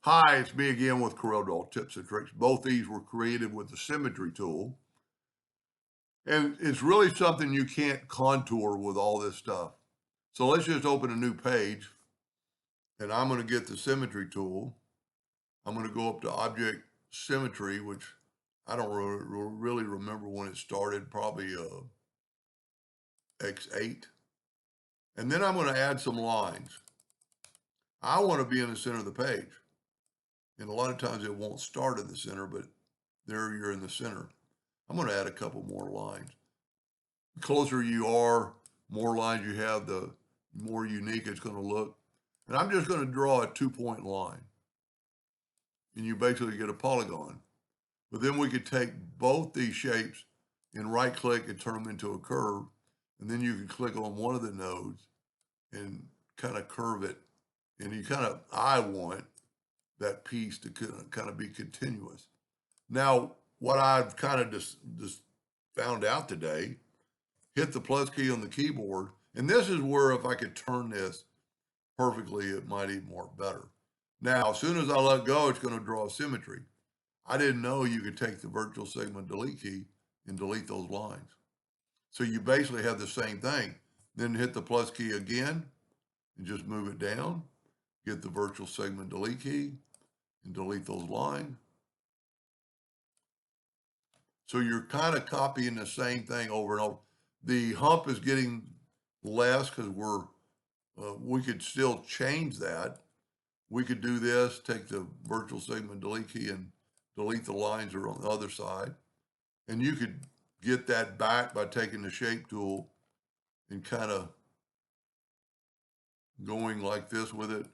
Hi, it's me again with Corel tips and tricks. Both these were created with the Symmetry tool. And it's really something you can't contour with all this stuff. So let's just open a new page and I'm going to get the Symmetry tool. I'm going to go up to Object Symmetry, which I don't really remember when it started, probably X8. And then I'm going to add some lines. I want to be in the center of the page. And a lot of times it won't start in the center, but there you're in the center. I'm going to add a couple more lines. The closer you are, more lines you have, the more unique it's going to look. And I'm just going to draw a 2-point line. And you basically get a polygon. But then we could take both these shapes and right click and turn them into a curve. And then you can click on one of the nodes and kind of curve it. And I want that piece to kind of be continuous. Now, what I've kind of just found out today, hit the plus key on the keyboard, and this is where if I could turn this perfectly, it might even work better. Now, as soon as I let go, it's going to draw a symmetry. I didn't know you could take the virtual segment delete key and delete those lines. So you basically have the same thing. Then hit the plus key again and just move it down. Get the virtual segment delete key and delete those lines. So you're kind of copying the same thing over and over. The hump is getting less because we could still change that. We could do this, take the virtual segment delete key and delete the lines that are on the other side. And you could get that back by taking the shape tool and kind of going like this with it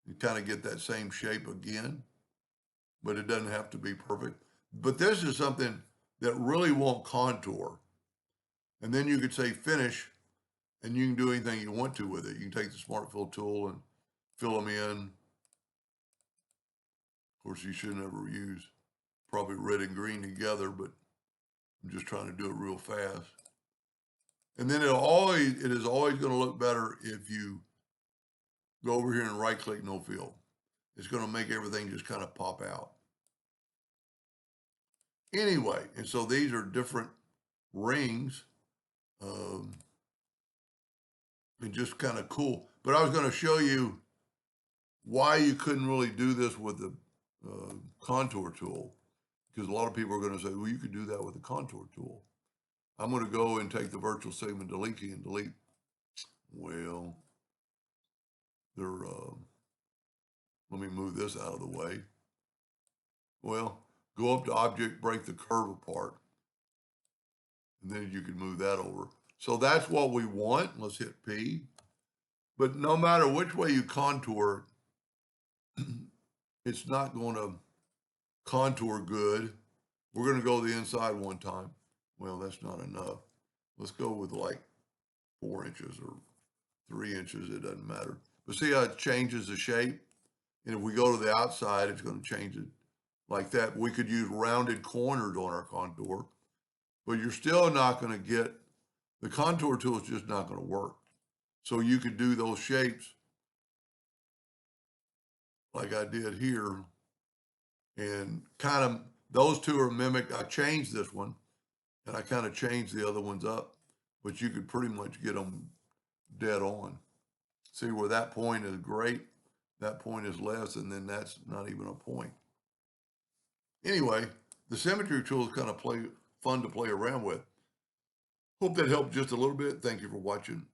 and kind of get that same shape again. But it doesn't have to be perfect. But this is something that really won't contour. And then you could say finish, and you can do anything you want to with it. You can take the Smart Fill tool and fill them in. Of course, you should never use probably red and green together, but I'm just trying to do it real fast. And then it is always going to look better if you go over here and right click no fill. It's going to make everything just kind of pop out. Anyway, and so these are different rings. And just kind of cool. But I was going to show you why you couldn't really do this with the contour tool, because a lot of people are going to say, well, you could do that with the contour tool. I'm going to go and take the virtual segment delete key and delete. Well, let me move this out of the way. Well, go up to object, break the curve apart, and then you can move that over. So that's what we want. Let's hit P. But no matter which way you contour, it's not going to contour good. We're going to go the inside one time. Well, that's not enough. Let's go with like 4 inches or 3 inches. It doesn't matter. But see how it changes the shape? And if we go to the outside, it's going to change it like that. We could use rounded corners on our contour, but you're still not going to get, the contour tool is just not going to work. So you could do those shapes like I did here and kind of, those two are mimicked. I changed this one and I kind of changed the other ones up, but you could pretty much get them dead on. See where that point is great, that point is less, and then that's not even a point. Anyway, the symmetry tool is kind of fun to play around with. Hope that helped just a little bit. Thank you for watching.